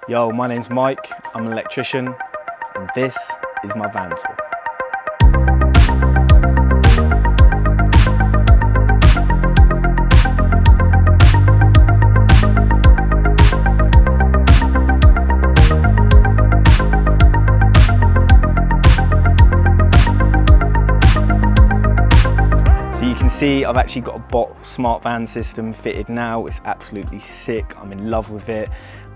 Yo, my name's Mike, I'm an electrician, and this is my van tour. So you can see I've actually got a bottSMARTVAN system fitted now. It's absolutely sick, I'm in love with it.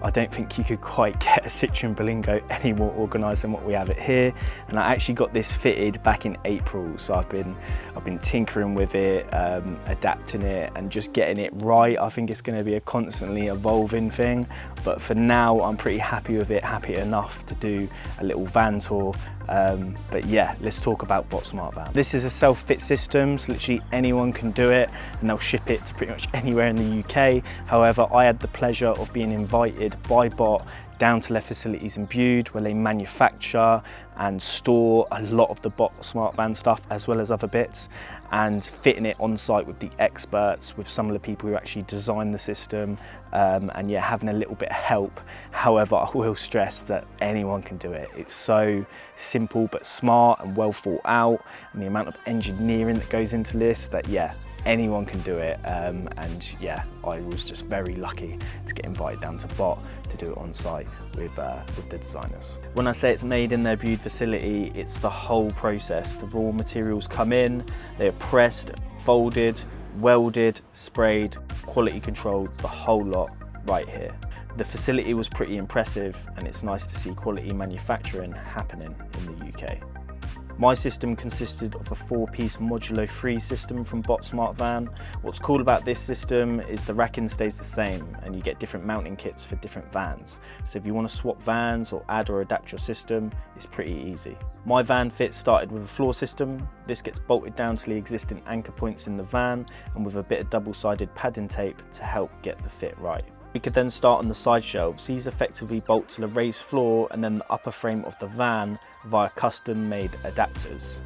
I don't think you could quite get a Citroen Berlingo any more organised than what we have it here. And I actually got this fitted back in April, so I've been tinkering with it, adapting it and just getting it right. I think it's going to be a constantly evolving thing, but for now I'm pretty happy with it, happy enough to do a little van tour. But yeah, let's talk about bottSMARTVAN. This is a self-fit system, so literally anyone can do it and they'll ship it to pretty much anywhere in the UK. However, I had the pleasure of being invited by Bott down to their facilities in Bude, where they manufacture and store a lot of the bottSMARTVAN stuff as well as other bits, and fitting it on site with the experts, with some of the people who actually designed the system, and yeah, having a little bit of help. However, I will stress that anyone can do it. It's so simple but smart and well thought out, and the amount of engineering that goes into this, that yeah, anyone can do it. And yeah, I was just very lucky to get invited down to Bott to do it on site with the designers. When I say it's made in their Bude facility, it's the whole process. The raw materials come in, they are pressed, folded, welded, sprayed, quality controlled, the whole lot right here. The facility was pretty impressive, and it's nice to see quality manufacturing happening in the UK. My system consisted of a 4-piece modulo 3 system from bottSMARTVAN. What's cool about this system is the racking stays the same, and you get different mounting kits for different vans. So if you want to swap vans or add or adapt your system, it's pretty easy. My van fit started with a floor system. This gets bolted down to the existing anchor points in the van, and with a bit of double-sided padding tape to help get the fit right. We could then start on the side shelves. These effectively bolt to the raised floor and then the upper frame of the van via custom made adapters.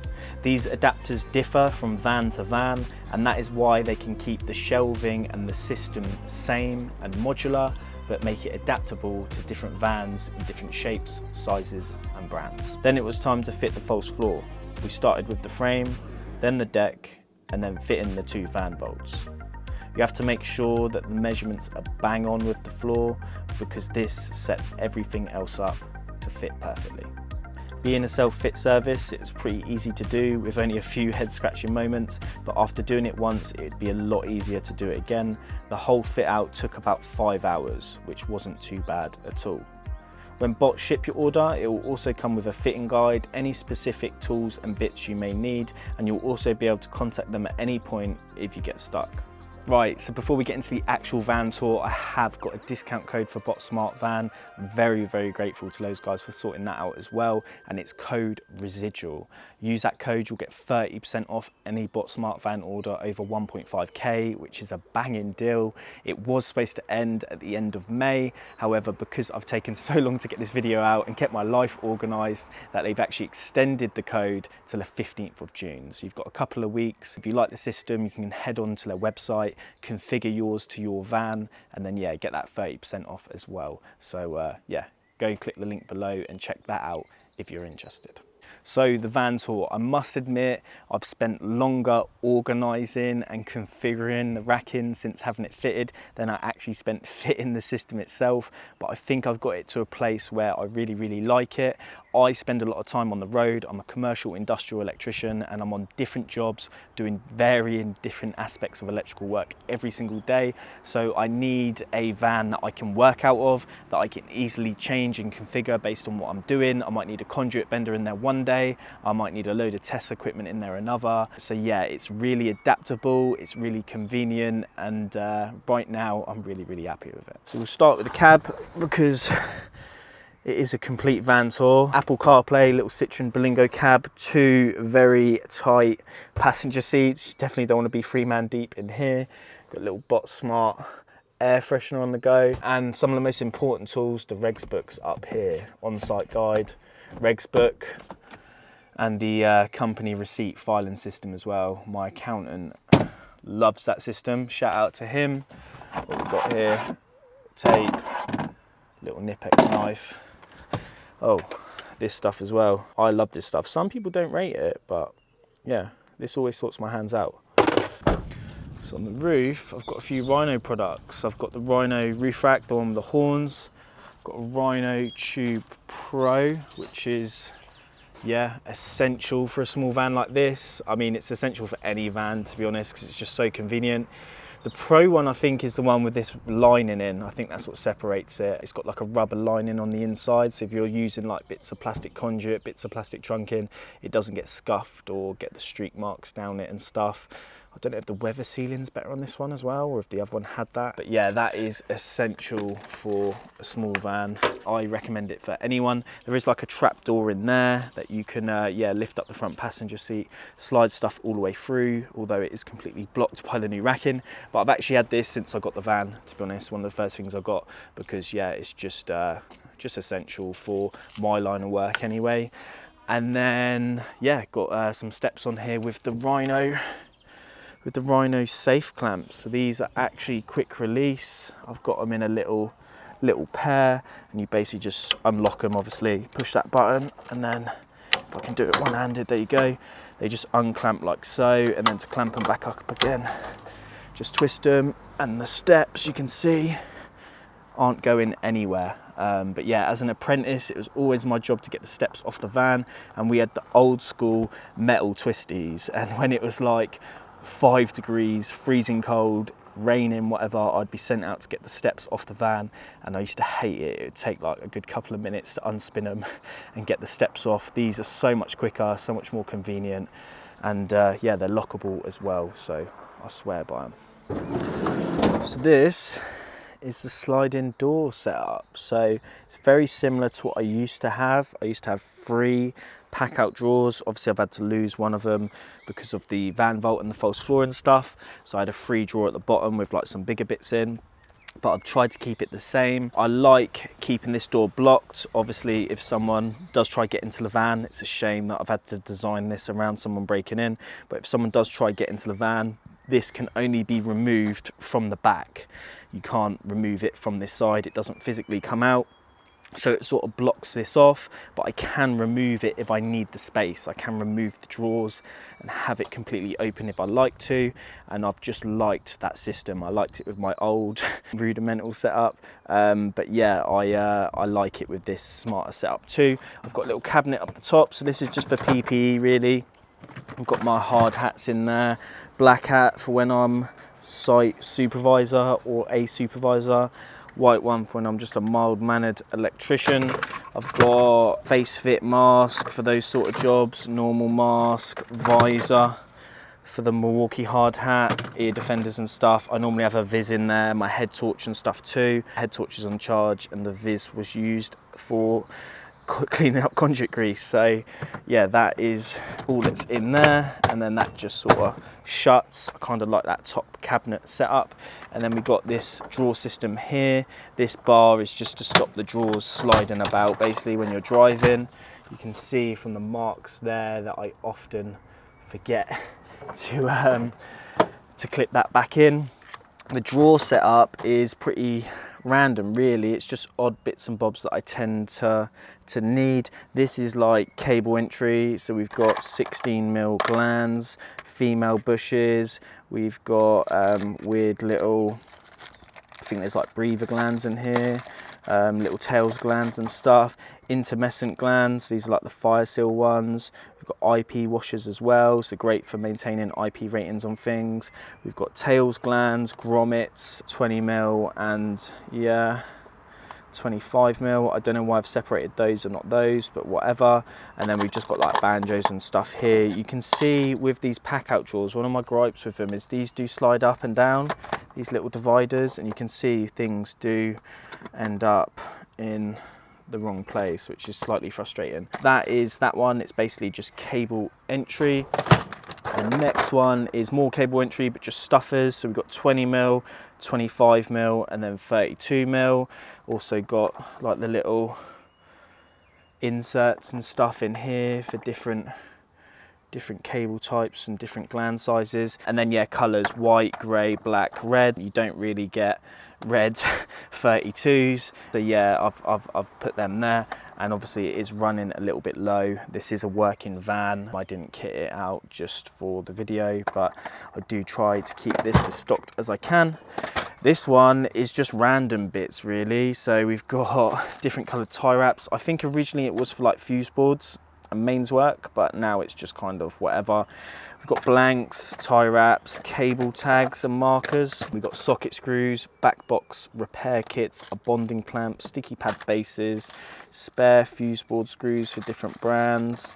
These adapters differ from van to van, and that is why they can keep the shelving and the system same and modular, but make it adaptable to different vans in different shapes, sizes and brands. Then it was time to fit the false floor. We started with the frame, then the deck, and then fitting the 2 van bolts. You have to make sure that the measurements are bang on with the floor, because this sets everything else up to fit perfectly. Being a self-fit service, it's pretty easy to do with only a few head-scratching moments, but after doing it once, it'd be a lot easier to do it again. The whole fit out took about 5 hours, which wasn't too bad at all. When Bott ship your order, it will also come with a fitting guide, any specific tools and bits you may need, and you'll also be able to contact them at any point if you get stuck. Right, so before we get into the actual van tour, I have got a discount code for bottSMARTVAN. I'm very, very grateful to those guys for sorting that out as well, and it's code Residual. Use that code, you'll get 30% off any bottSMARTVAN order over 1.5k, which is a banging deal. It was supposed to end at the end of May, however, because I've taken so long to get this video out and kept my life organised, that they've actually extended the code till the 15th of June. So you've got a couple of weeks. If you like the system, you can head on to their website, configure yours to your van, and then yeah, get that 30% off as well. So yeah, go click the link below and check that out if you're interested. So the van tour, I must admit, I've spent longer organising and configuring the racking since having it fitted than I actually spent fitting the system itself, but I think I've got it to a place where I really, really like it. I spend a lot of time on the road. I'm a commercial industrial electrician, and I'm on different jobs doing varying different aspects of electrical work every single day. So I need a van that I can work out of, that I can easily change and configure based on what I'm doing. I might need a conduit bender in there one day, I might need a load of test equipment in there another. So yeah, it's really adaptable, it's really convenient, and right now I'm really, really happy with it. So we'll start with the cab, because it is a complete van tour. Apple CarPlay, little Citroen Berlingo cab, 2 very tight passenger seats. You definitely don't want to be 3-man deep in here. Got a little bottSMART air freshener on the go, and some of the most important tools, the regs books up here. On-site guide, regs book, and the company receipt filing system as well. My accountant loves that system. Shout out to him. What we've got here, tape, little Nipex knife. Oh, this stuff as well. I love this stuff. Some people don't rate it, but yeah, this always sorts my hands out. So on the roof, I've got a few Rhino products. I've got the Rhino roof rack, the one with the horns. I've got a Rhino Tube Pro, which is, yeah, essential for a small van like this. I mean, it's essential for any van, to be honest, because it's just so convenient. The Pro one, I think, is the one with this lining in. I think that's what separates it. It's got like a rubber lining on the inside, so if you're using like bits of plastic conduit, bits of plastic trunking, it doesn't get scuffed or get the streak marks down it and stuff. I don't know if the weather sealing's better on this one as well, or if the other one had that. But yeah, that is essential for a small van. I recommend it for anyone. There is like a trap door in there that you can yeah, lift up the front passenger seat, slide stuff all the way through, although it is completely blocked by the new racking. But I've actually had this since I got the van, to be honest. One of the first things I got, because yeah, it's just essential for my line of work anyway. And then yeah, got some steps on here with the Rhino safe clamps. So these are actually quick release. I've got them in a little pair, and you basically just unlock them, obviously push that button, and then if I can do it one-handed, there you go, they just unclamp like so, and then to clamp them back up again, just twist them, and the steps, you can see, aren't going anywhere. But yeah, as an apprentice, it was always my job to get the steps off the van, and we had the old school metal twisties, and when it was like 5 degrees, freezing cold, raining, whatever, I'd be sent out to get the steps off the van, and I used to hate it. It would take like a good couple of minutes to unspin them and get the steps off. These are so much quicker, so much more convenient, and yeah, they're lockable as well, so I swear by them. So this is the sliding door setup. So it's very similar to what I used to have. I used to have 3 pack out drawers. Obviously I've had to lose one of them because of the van vault and the false floor and stuff, so I had a 3 drawer at the bottom with like some bigger bits in, but I've tried to keep it the same. I like keeping this door blocked. Obviously if someone does try get into the van, it's a shame that I've had to design this around someone breaking in, but if someone does try get into the van, this can only be removed from the back. You can't remove it from this side, it doesn't physically come out. So it sort of blocks this off, but I can remove it if I need the space. I can remove the drawers and have it completely open if I like to, and I've just liked that system. I liked it with my old rudimental setup, but yeah, I like it with this smarter setup too. I've got a little cabinet up the top, so this is just for PPE really. I've got my hard hats in there, black hat for when I'm site supervisor or a supervisor, white one for when I'm just a mild-mannered electrician. I've got face fit mask for those sort of jobs, normal mask, visor for the Milwaukee hard hat, ear defenders and stuff. I normally have a vis in there, my head torch and stuff too. Head torch is on charge, and the vis was used for cleaning up conduit grease. So yeah, that is all that's in there, and then that just sort of shuts. I kind of like that top cabinet setup. And then we've got this drawer system here. This bar is just to stop the drawers sliding about basically when you're driving. You can see from the marks there that I often forget to clip that back in. The drawer setup is pretty random really. It's just odd bits and bobs that I tend to need. This is like cable entry, so we've got 16mm glands, female bushes, we've got weird little, I think there's like breather glands in here, little tails glands and stuff, intermescent glands, these are like the fire seal ones. We've got IP washers as well, so great for maintaining IP ratings on things. We've got tails glands, grommets, 20mm and yeah, 25mm. I don't know why I've separated those or not those, but whatever. And then we've just got like banjos and stuff here. You can see with these pack out drawers, one of my gripes with them is these do slide up and down, these little dividers, and you can see things do end up in the wrong place, which is slightly frustrating. That is that one. It's basically just cable entry. The next one is more cable entry, but just stuffers. So we've got 20mm, 25mm, and then 32mm. Also got like the little inserts and stuff in here for different different cable types and different gland sizes. And then yeah, colours, white, grey, black, red. You don't really get red 32s. So yeah, I've put them there. And obviously it is running a little bit low. This is a working van. I didn't kit it out just for the video, but I do try to keep this as stocked as I can. This one is just random bits really. So we've got different coloured tie wraps. I think originally it was for like fuse boards and mains work, but now it's just kind of whatever. We've got blanks, tie wraps, cable tags and markers. We've got socket screws, back box repair kits, a bonding clamp, sticky pad bases, spare fuse board screws for different brands.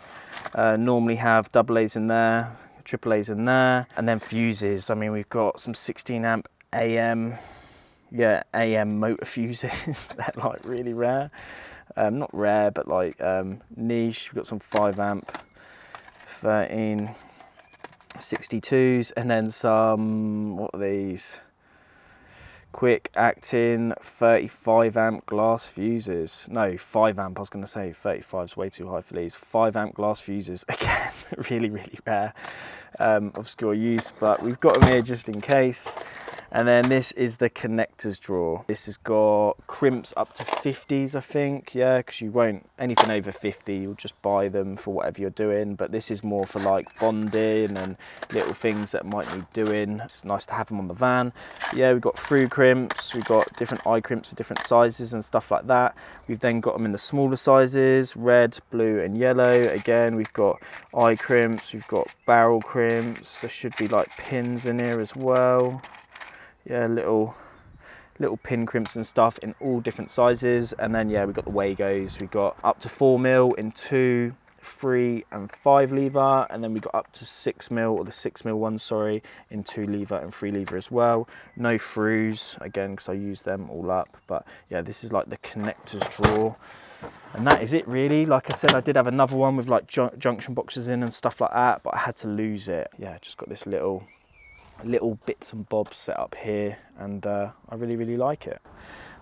Normally have AA's in there, AAA's in there, and then fuses. I mean, we've got some 16 amp AM, yeah, AM motor fuses. They're like really rare. Not rare, but like niche. We've got some 5 amp 13 62s, and then some, what are these? Quick acting 35 amp glass fuses. No, 5 amp, I was going to say 35 is way too high for these. 5 amp glass fuses, again, really rare. Obscure use, but we've got them here just in case. And then this is the connectors drawer. This has got crimps up to 50s, I think. Yeah, because you won't, anything over 50, you'll just buy them for whatever you're doing. But this is more for like bonding and little things that might need doing. It's nice to have them on the van. Yeah, we've got through crimps. We've got different eye crimps of different sizes and stuff like that. We've then got them in the smaller sizes, red, blue and yellow. Again, we've got eye crimps. We've got barrel crimps. There should be like pins in here as well. Yeah, little pin crimps and stuff in all different sizes. And then yeah, we've got the Wagos. We've got up to 4mm in 2, 3 and 5 lever, and then we got up to 6mm, or the 6mm one, sorry, in 2 lever and 3 lever as well. No throughs again because I use them all up. But yeah, this is like the connectors drawer, and that is it really. Like I said, I did have another one with like junction boxes in and stuff like that, but I had to lose it. Yeah, just got this little bits and bobs set up here, and I really like it.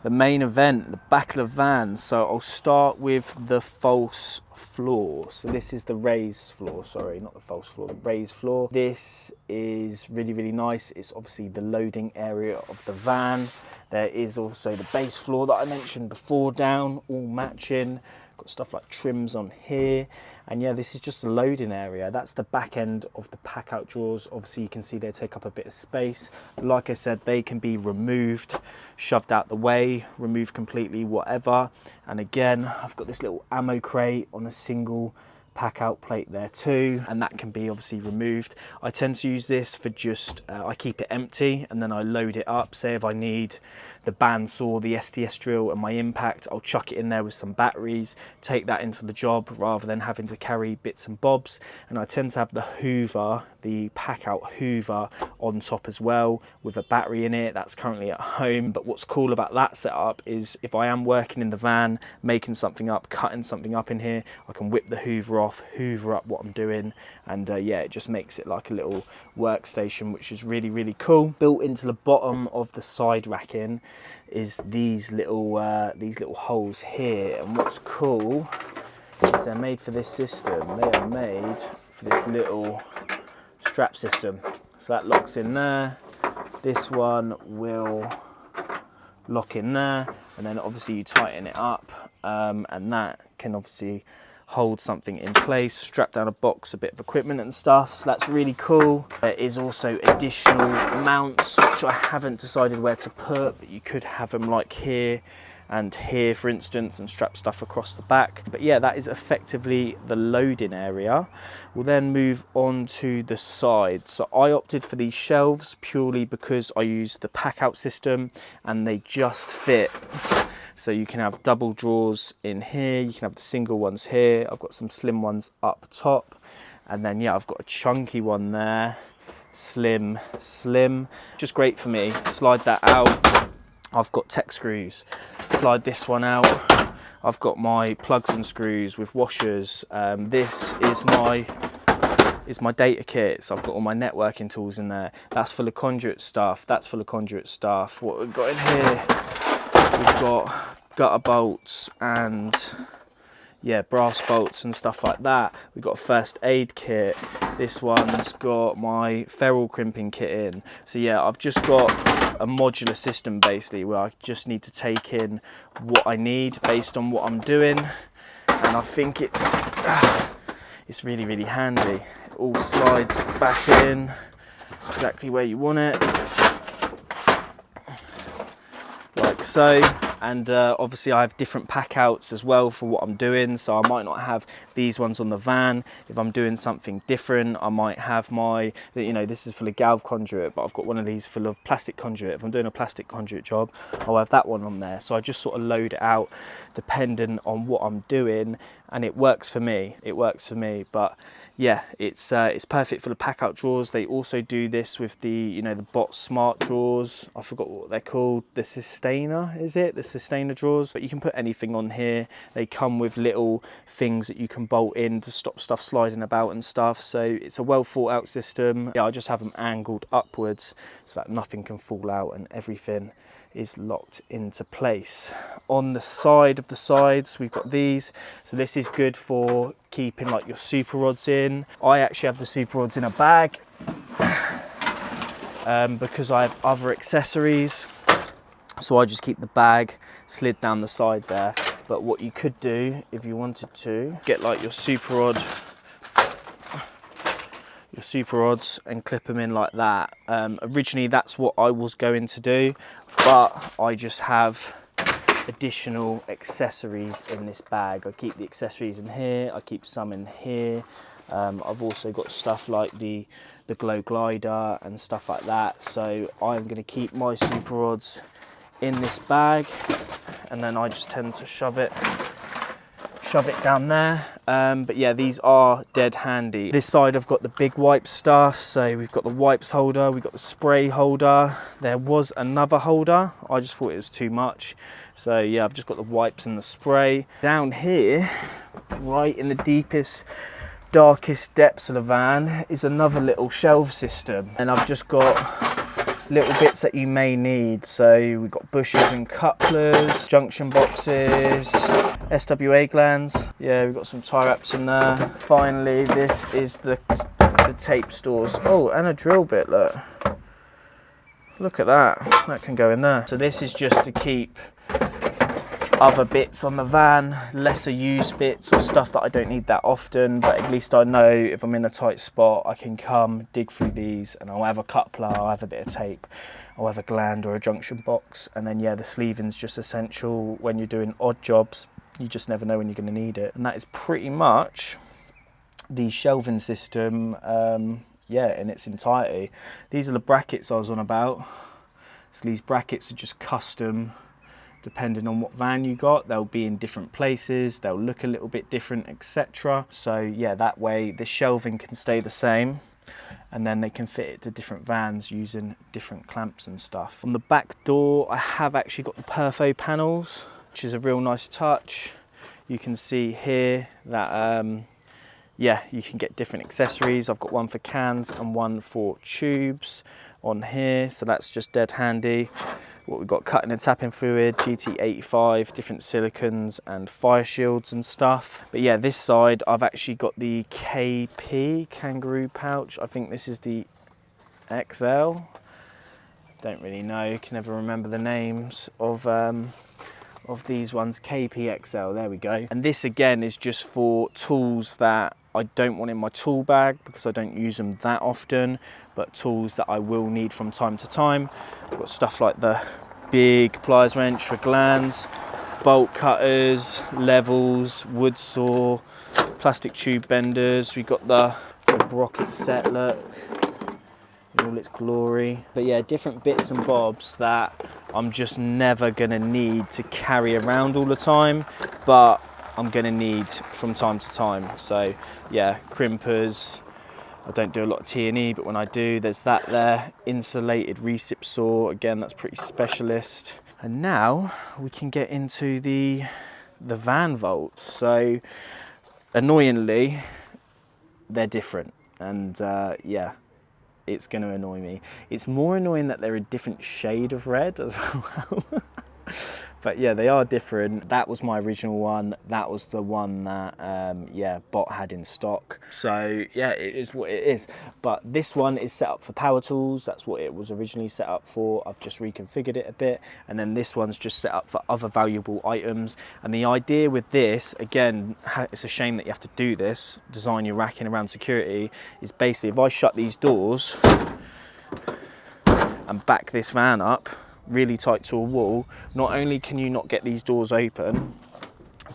The main event, the back of the van. So I'll start with the false floor. So this is the raised floor, sorry, not the false floor, the raised floor. This is really nice. It's obviously the loading area of the van. There is also the base floor that I mentioned before down, all matching. Got stuff like trims on here. And yeah, this is just the loading area. That's the back end of the pack out drawers. Obviously you can see they take up a bit of space. Like I said, they can be removed, shoved out the way, removed completely, whatever. And again, I've got this little ammo crate on a single pack out plate there too, and that can be obviously removed. I tend to use this for just, I keep it empty and then I load it up. Say if I need the bandsaw, the SDS drill and my impact, I'll chuck it in there with some batteries, take that into the job rather than having to carry bits and bobs. And I tend to have the Hoover, the pack out Hoover on top as well with a battery in it. That's currently at home. But what's cool about that setup is if I am working in the van, making something up, cutting something up in here, I can whip the Hoover off, Hoover up what I'm doing, and yeah, it just makes it like a little workstation, which is really cool. Built into the bottom of the side racking is these little holes here, and what's cool is they're made for this system. They are made for this little strap system, so that locks in there. This one will lock in there, and then obviously you tighten it up, and that can obviously hold something in place, strap down a box, a bit of equipment and stuff, so that's really cool. There is also additional mounts which I haven't decided where to put, but you could have them like here and here for instance, and strap stuff across the back. But yeah, that is effectively the loading area. We'll then move on to the side. So I opted for these shelves purely because I use the pack out system and they just fit. So you can have double drawers in here, you can have the single ones here. I've got some slim ones up top, and then yeah, I've got a chunky one there, slim, just great for me. Slide that out. I've got tech screws. Slide this one out. I've got my plugs and screws with washers. This is my data kit, so I've got all my networking tools in there. That's full of conduit stuff. That's full of conduit stuff. What we've got in here, we've got gutter bolts and yeah, brass bolts and stuff like that. We've got a first aid kit. This one's got my ferrule crimping kit in. So yeah, I've just got a modular system basically where I just need to take in what I need based on what I'm doing. And I think it's really, really handy. It all slides back in exactly where you want it, like so. And obviously I have different pack outs as well for what I'm doing, so I might not have these ones on the van. If I'm doing something different, I might have my, you know, this is full of galv conduit, but I've got one of these full of plastic conduit. If I'm doing a plastic conduit job, I'll have that one on there. So I just sort of load it out depending on what I'm doing, and it works for me. It works for me. But yeah, it's perfect for the pack out drawers. They also do this with the, you know, the bottSMART drawers. I forgot what they're called. The Sustainer, is it? The Sustainer drawers. But you can put anything on here. They come with little things that you can bolt in to stop stuff sliding about and stuff. So it's a well thought out system. Yeah, I just have them angled upwards so that nothing can fall out and everything is locked into place. On the side of the sides, we've got these. So this is good for keeping like your super rods in. I actually have the super rods in a bag because I have other accessories. So I just keep the bag slid down the side there. But what you could do if you wanted to, get like your super rods and clip them in like that. Originally that's what I was going to do, but I just have additional accessories in this bag. I keep the accessories in here, I keep some in here. I've also got stuff like the glow glider and stuff like that. So I'm going to keep my super rods in this bag, and then I just tend to shove it down there. But yeah, these are dead handy. This side I've got the big wipe stuff. So we've got the wipes holder, we've got the spray holder. There was another holder, I just thought it was too much. So yeah, I've just got the wipes and the spray. Down here, right in the deepest, darkest depths of the van, is another little shelf system. And I've just got little bits that you may need. So we've got bushes and couplers, junction boxes, SWA glands. Yeah, we've got some tie wraps in there. Finally, this is the tape stores. Oh, and a drill bit, look. Look at that, that can go in there. So this is just to keep other bits on the van, lesser used bits or stuff that I don't need that often, but at least I know if I'm in a tight spot I can come dig through these and I'll have a coupler, I'll have a bit of tape, I'll have a gland or a junction box. And then yeah, the sleeving's just essential when you're doing odd jobs. You just never know when you're going to need it. And that is pretty much the shelving system, yeah, in its entirety. These are the brackets I was on about. So these brackets are just custom depending on what van you got. They'll be in different places, they'll look a little bit different, etc. So yeah, that way the shelving can stay the same, and then they can fit it to different vans using different clamps and stuff. On the back door I have actually got the perfo panels, which is a real nice touch. You can see here that yeah, you can get different accessories. I've got one for cans and one for tubes on here, so that's just dead handy. What we've got, cutting and tapping fluid, GT85, different silicons and fire shields and stuff. But yeah, this side I've actually got the KP kangaroo pouch. I think this is the XL. Don't really know, can never remember the names of these ones. KPXL, there we go. And this again is just for tools that I don't want in my tool bag because I don't use them that often, but tools that I will need from time to time. I've got stuff like the big pliers wrench for glands, bolt cutters, levels, wood saw, plastic tube benders. We've got the rocket set, look, in all its glory. But yeah, different bits and bobs that I'm just never gonna need to carry around all the time, but I'm gonna need from time to time. So yeah, crimpers. I don't do a lot of T&E, but when I do, there's that there. Insulated recip saw, again, that's pretty specialist. And now we can get into the van volts. So annoyingly, they're different, and yeah, it's going to annoy me. It's more annoying that they're a different shade of red as well. But yeah, they are different. That was my original one. That was the one that yeah, Bot had in stock. So yeah, it is what it is. But this one is set up for power tools. That's what it was originally set up for. I've just reconfigured it a bit. And then this one's just set up for other valuable items. And the idea with this, again, it's a shame that you have to do this, design your racking around security, is basically if I shut these doors and back this van up really tight to a wall, not only can you not get these doors open,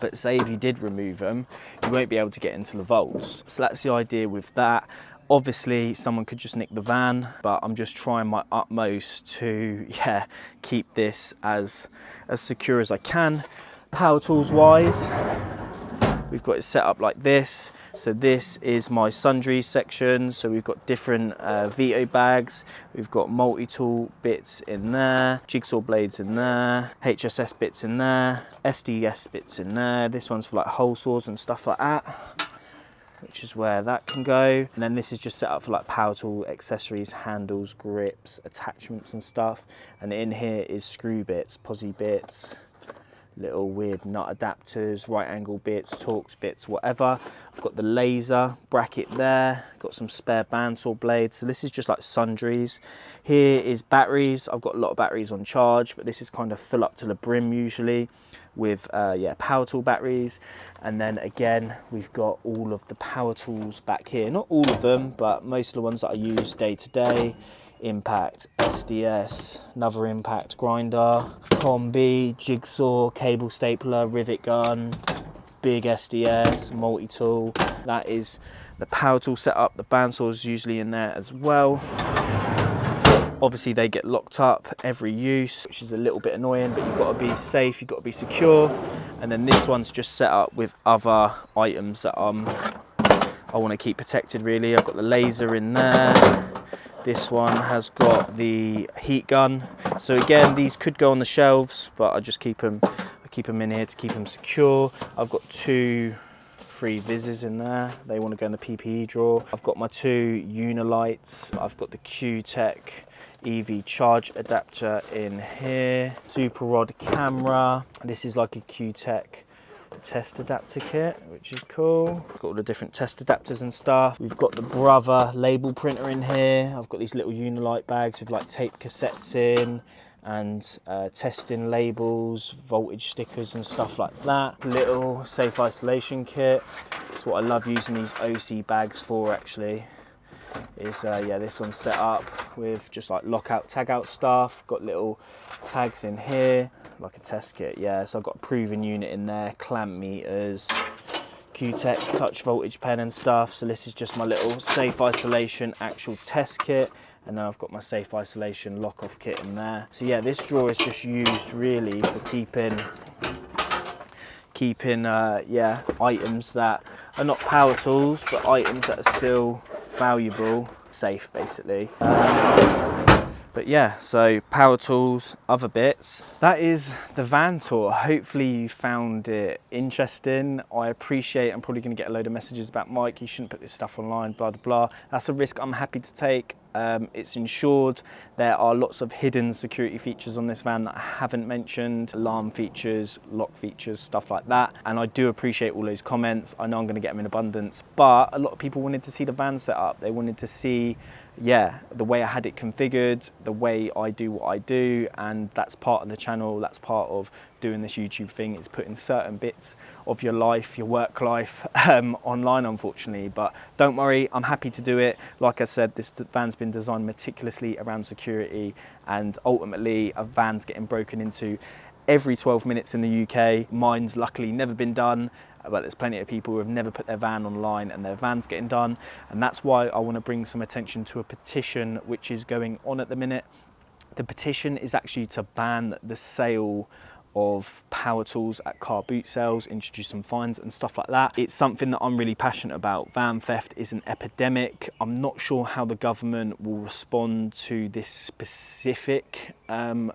but say if you did remove them, you won't be able to get into the vaults. So that's the idea with that. Obviously someone could just nick the van, but I'm just trying my utmost to, yeah, keep this as secure as I can. Power tools wise, we've got it set up like this. So this is my sundry section. So we've got different Vito bags. We've got multi-tool bits in there, jigsaw blades in there, HSS bits in there, SDS bits in there. This one's for like hole saws and stuff like that, which is where that can go. And then this is just set up for like power tool accessories, handles, grips, attachments and stuff. And in here is screw bits, posi bits, little weird nut adapters, right angle bits, Torx bits, whatever. I've got the laser bracket there, got some spare bandsaw blades. So this is just like sundries. Here is batteries. I've got a lot of batteries on charge, but this is kind of fill up to the brim usually with yeah, power tool batteries. And then again, we've got all of the power tools back here. Not all of them, but most of the ones that I use day to day. Impact, SDS, another impact grinder, combi, jigsaw, cable stapler, rivet gun, big SDS, multi-tool. That is the power tool setup. The bandsaw is usually in there as well. Obviously they get locked up every use, which is a little bit annoying, but you've got to be safe, you've got to be secure. And then this one's just set up with other items that I want to keep protected really. I've got the laser in there. This one has got the heat gun. So again, these could go on the shelves, but I just keep them in here to keep them secure. I've got 2 free Vizzes in there. They want to go in the PPE drawer. I've got my 2 Unilights. I've got the Q-Tech EV charge adapter in here. Super rod camera. This is like a Q-Tech test adapter kit, which is cool. Got all the different test adapters and stuff. We've got the Brother label printer in here. I've got these little Unilight bags with like tape cassettes in and testing labels, voltage stickers and stuff like that. Little safe isolation kit. It's what I love using these OC bags for actually. Is yeah, this one's set up with just like lockout, tag out stuff. Got little tags in here, like a test kit. Yeah, so I've got a proving unit in there, clamp meters, Q-Tech touch voltage pen and stuff. So this is just my little safe isolation actual test kit. And then I've got my safe isolation lock off kit in there. So yeah, this drawer is just used really for keeping yeah, items that are not power tools, but items that are still valuable, safe basically. But yeah, so power tools, other bits. That is the van tour. Hopefully you found it interesting. I appreciate, I'm probably gonna get a load of messages about Mike, you shouldn't put this stuff online, blah, blah, blah. That's a risk I'm happy to take. It's insured. There are lots of hidden security features on this van that I haven't mentioned, alarm features, lock features, stuff like that. And I do appreciate all those comments. I know I'm gonna get them in abundance, but a lot of people wanted to see the van set up. They wanted to see, yeah, the way I had it configured, the way I do what I do, and that's part of the channel, that's part of doing this YouTube thing, is putting certain bits of your life, your work life, online unfortunately, but don't worry, I'm happy to do it. Like I said, this van's been designed meticulously around security, and ultimately a van's getting broken into every 12 minutes in the UK. Mine's luckily never been done, but there's plenty of people who have never put their van online and their van's getting done. And that's why I want to bring some attention to a petition which is going on at the minute. The petition is actually to ban the sale of power tools at car boot sales, introduce some fines and stuff like that. It's something that I'm really passionate about. Van theft is an epidemic. I'm not sure how the government will respond to this specific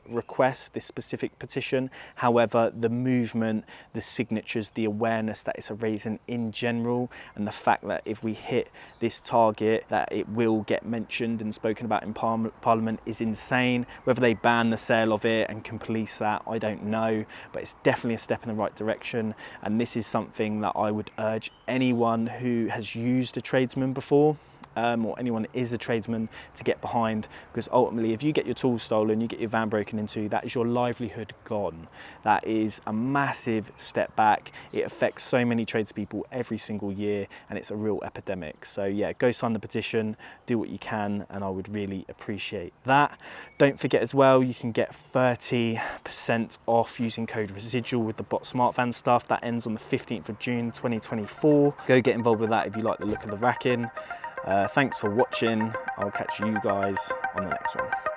request, this specific petition. However, the movement, the signatures, the awareness that it's raising in general, and the fact that if we hit this target that it will get mentioned and spoken about in Parliament is insane. Whether they ban the sale of it and can police that, I don't know. know, but it's definitely a step in the right direction. And this is something that I would urge anyone who has used a tradesman before, or anyone that is a tradesman, to get behind, because ultimately if you get your tools stolen, you get your van broken into, that is your livelihood gone. That is a massive step back. It affects so many tradespeople every single year, and it's a real epidemic. So yeah, go sign the petition, do what you can, and I would really appreciate that. Don't forget as well, you can get 30% off using code Residual with the bottSMARTVAN stuff. That ends on the 15th of June 2024. Go get involved with that if you like the look of the racking. Thanks for watching. I'll catch you guys on the next one.